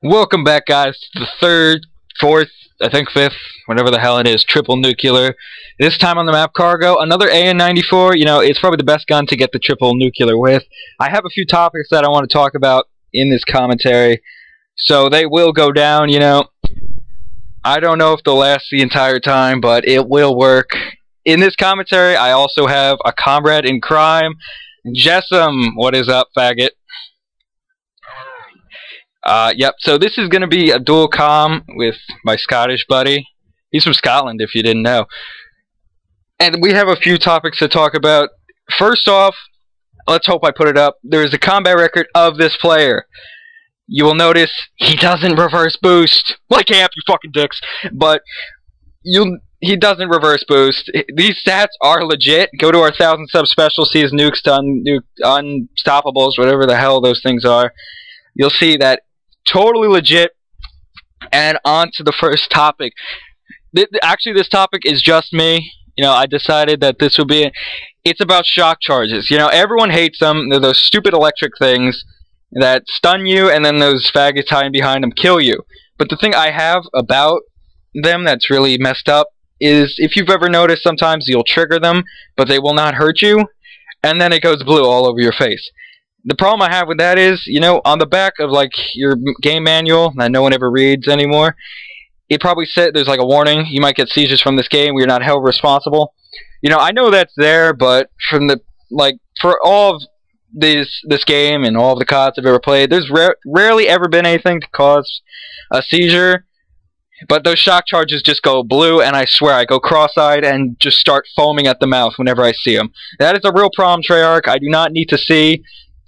Welcome back, guys, to the third, fourth, I think fifth, whatever the hell it is, triple nuclear. This time on the map Cargo, another AN94. You know, it's probably the best gun to get the triple nuclear with. I have a few topics that I want to talk about in this commentary, so they will go down, you know. I don't know if they'll last the entire time, but it will work. In this commentary, I also have a comrade in crime, Jessam. What is up, faggot? Yep, so this is going to be a dual comm with my Scottish buddy. He's from Scotland, if you didn't know. And we have a few topics to talk about. First off, let's hope I put it up. There is a combat record of this player. You will notice he doesn't reverse boost. Like amp, you fucking dicks. But he doesn't reverse boost. These stats are legit. Go to our 1,000 sub special, see his nukes done, unstoppables, whatever the hell those things are. You'll see that totally legit. And on to the first topic. Actually, this topic is just me. You know, I decided that this would be it's about shock charges. You know, everyone hates them. They're those stupid electric things that stun you, and then those faggots hiding behind them kill you. But the thing I have about them that's really messed up is, if you've ever noticed, sometimes you'll trigger them, but they will not hurt you, and then it goes blue all over your face. The problem I have with that is, you know, on the back of, like, your game manual that no one ever reads anymore, it probably said there's, like, a warning. You might get seizures from this game. We're not held responsible. You know, I know that's there, but from the, like, for all of this game and all of the CODs I've ever played, there's rarely ever been anything to cause a seizure. But those shock charges just go blue, and I swear I go cross-eyed and just start foaming at the mouth whenever I see them. That is a real problem, Treyarch. I do not need to see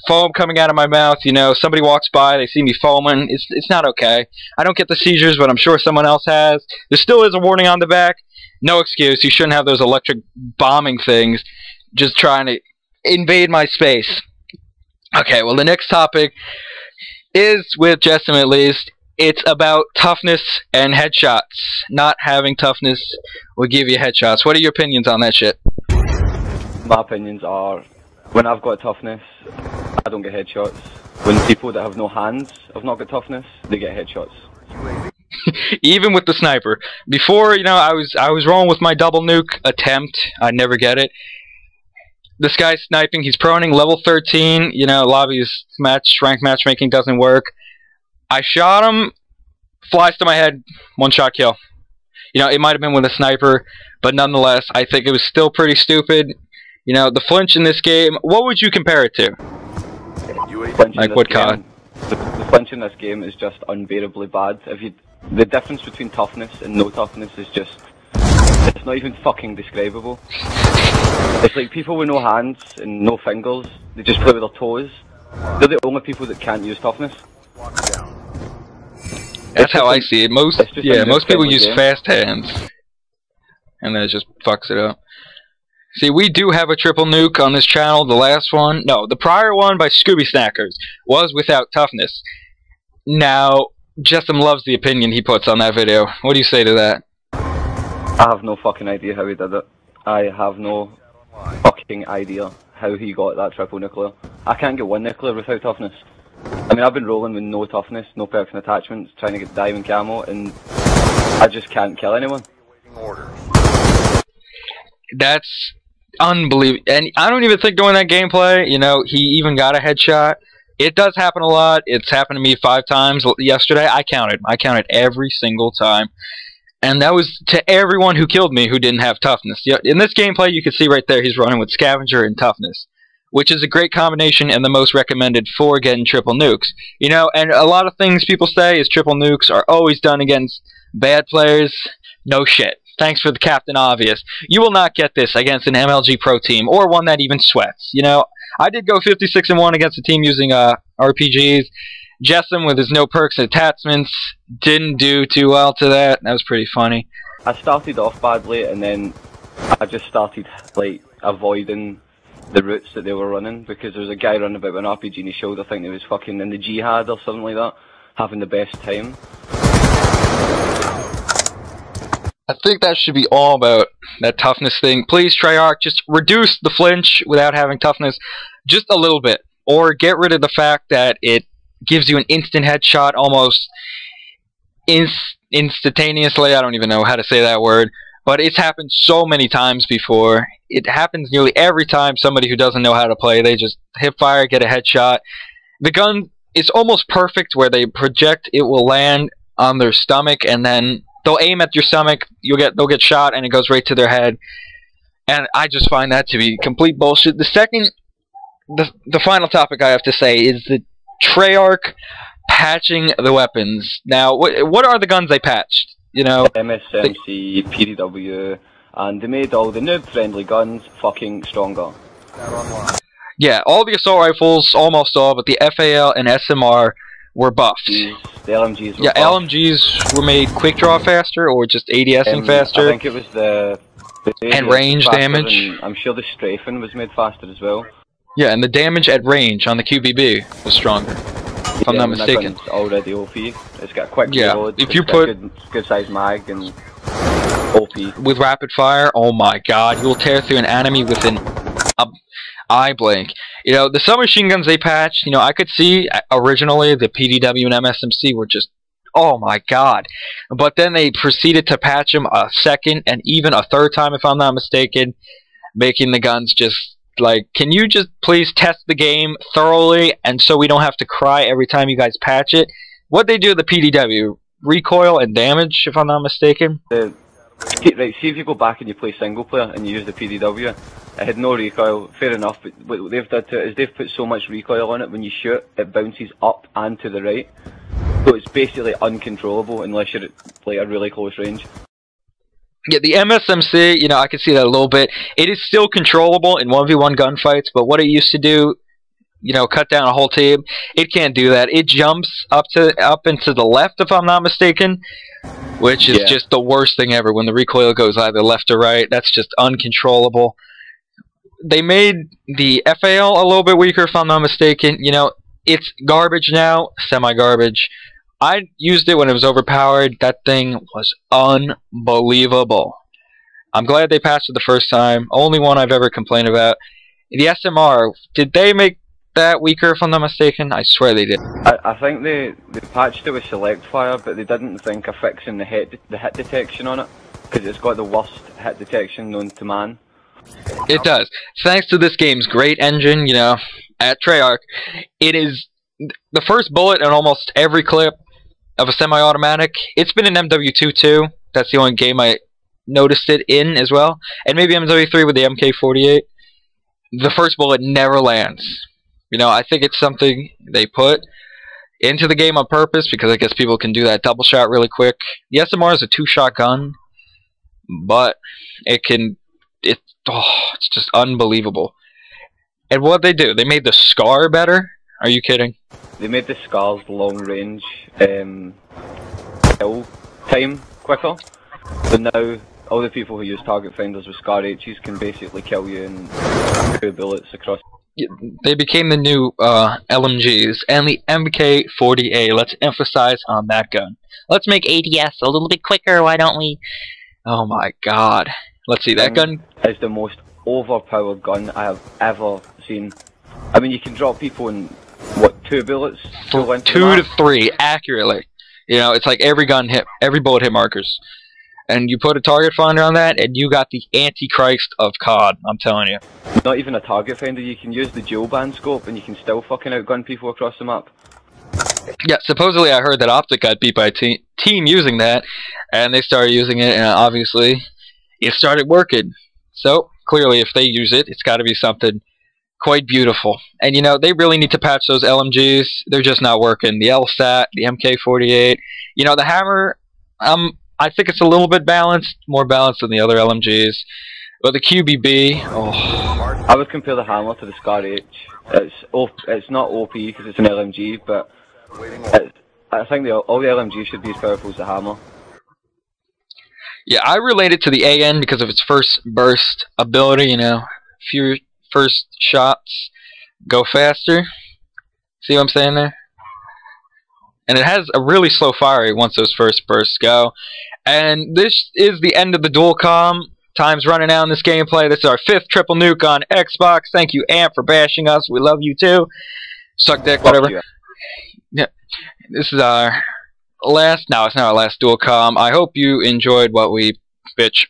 foam coming out of my mouth. You know, somebody walks by, they see me foaming. It's not okay. I don't get the seizures, but I'm sure someone else has. There still is a warning on the back. No excuse. You shouldn't have those electric bombing things just trying to invade my space. Okay, well, the next topic is, with Jessam at least, it's about toughness and headshots. Not having toughness will give you headshots. What are your opinions on that shit? My opinions are, when I've got toughness, I don't get headshots. When people that have no hands have not got toughness, they get headshots. Even with the sniper. Before, you know, I was rolling with my double nuke attempt. I never get it. This guy's sniping. He's proning, level 13. You know, lobby's rank matchmaking doesn't work. I shot him. Flies to my head. One shot kill. You know, it might have been with a sniper, but nonetheless, I think it was still pretty stupid. You know, the flinch in this game, what would you compare it to? Like what COD? The flinch in this game is just unbearably bad. The difference between toughness and no toughness is just, it's not even fucking describable. It's like people with no hands and no fingers, they just play with their toes. They're the only people that can't use toughness. That's how I see it. Most people use fast hands, and then it just fucks it up. See, we do have a triple nuke on this channel. The last one, no, the prior one by Scooby Snackers was without toughness. Now, Jessam loves the opinion he puts on that video. What do you say to that? I have no fucking idea how he did it. I have no fucking idea how he got that triple nuclear. I can't get one nuclear without toughness. I mean, I've been rolling with no toughness, no perks and attachments, trying to get diamond camo, and I just can't kill anyone. That's unbelievable. And I don't even think during that gameplay, you know, he even got a headshot. It does happen a lot. It's happened to me 5 times yesterday. I counted every single time. And that was to everyone who killed me who didn't have toughness. In this gameplay, you can see right there, he's running with Scavenger and Toughness, which is a great combination and the most recommended for getting triple nukes. You know, and a lot of things people say is triple nukes are always done against bad players. No shit. Thanks for the Captain Obvious. You will not get this against an MLG Pro team, or one that even sweats. You know, I did go 56-1 against a team using RPGs. Jessam, with his no perks and attachments, didn't do too well to that. That was pretty funny. I started off badly, and then I just started, like, avoiding the routes that they were running, because there was a guy running about with an RPG in his shoulder, thinking he was fucking in the jihad or something like that, having the best time. I think that should be all about that toughness thing. Please, Treyarch, just reduce the flinch without having toughness just a little bit. Or get rid of the fact that it gives you an instant headshot almost instantaneously. I don't even know how to say that word, but it's happened so many times before. It happens nearly every time somebody who doesn't know how to play, they just hip fire, get a headshot. The gun is almost perfect where they project, it will land on their stomach, and then they'll aim at your stomach, they'll get shot, and it goes right to their head. And I just find that to be complete bullshit. The final topic I have to say is the Treyarch patching the weapons. Now, what are the guns they patched? You know, MSMC, PDW, and they made all the noob-friendly guns fucking stronger. Yeah, all the assault rifles, almost all, but the FAL and SMR were buffed. The LMGs were buffed. LMGs were made quick draw faster, or just ADSing faster. I think it was the and range damage. And I'm sure the strafing was made faster as well. Yeah, and the damage at range on the QBB was stronger, if I'm not mistaken. It's already OP. It's got quick reload. If you put good size mag and OP with rapid fire, oh my god, you'll tear through an enemy within an eye blink. You know, the submachine guns they patched, you know, I could see originally the PDW and MSMC were just, oh my god. But then they proceeded to patch them a second and even a third time, if I'm not mistaken, making the guns just like, can you just please test the game thoroughly, and so we don't have to cry every time you guys patch it? What they do with the PDW, recoil and damage, if I'm not mistaken. Right, see if you go back and you play single player and you use the PDW, it had no recoil, fair enough, but what they've done to it is they've put so much recoil on it, when you shoot, it bounces up and to the right. So it's basically uncontrollable unless you're at like a really close range. Yeah, the MSMC, you know, I can see that a little bit. It is still controllable in 1v1 gunfights, but what it used to do, you know, cut down a whole team, it can't do that. It jumps up into the left, if I'm not mistaken, which is just the worst thing ever. When the recoil goes either left or right, that's just uncontrollable. They made the FAL a little bit weaker, if I'm not mistaken. You know, it's garbage now, semi-garbage. I used it when it was overpowered. That thing was unbelievable. I'm glad they patched it the first time. Only one I've ever complained about. The SMR, did they make that weaker, if I'm not mistaken? I swear they did. I think they patched it with select fire, but they didn't think of fixing the hit detection on it, because it's got the worst hit detection known to man. It does. Thanks to this game's great engine, you know, at Treyarch, it is the first bullet in almost every clip of a semi-automatic. It's been in MW2 too. That's the only game I noticed it in as well. And maybe MW3 with the MK48. The first bullet never lands. You know, I think it's something they put into the game on purpose, because I guess people can do that double shot really quick. The SMR is a 2-shot gun, but it's just unbelievable. And what they do, they made the SCAR better? Are you kidding? They made the SCAR's long range kill time quicker. So now all the people who use target finders with SCAR H's can basically kill you in 2 bullets across. They became the new LMGs and the MK40A. Let's emphasize on that gun. Let's make ADS a little bit quicker, why don't we? Oh my god. Let's see, that gun is the most overpowered gun I have ever seen. I mean, you can drop people in, what, 2 bullets? 2 to 3, accurately. You know, it's like every bullet hit markers. And you put a target finder on that, and you got the Antichrist of COD, I'm telling you. Not even a target finder, you can use the dual band scope, and you can still fucking outgun people across the map. Yeah, supposedly I heard that Optic got beat by a team using that, and they started using it, and obviously it started working. So, clearly if they use it, it's got to be something quite beautiful. And you know, they really need to patch those LMGs. They're just not working. The LSAT, the MK48, you know, the Hammer, I think it's a little bit balanced, more balanced than the other LMGs. But the QBB, oh. I would compare the Hammer to the SCAR H. It's not OP because it's an LMG, but I think all the LMGs should be as powerful as the Hammer. Yeah, I relate it to the AN because of its first burst ability, you know. Few first shots go faster. See what I'm saying there? And it has a really slow fire rate once those first bursts go. And this is the end of the dual comm. Time's running out in this gameplay. This is our 5th triple nuke on Xbox. Thank you, Amp, for bashing us. We love you too. Suck dick, whatever. this is our last. No, it's not our last dual com. I hope you enjoyed what we bitch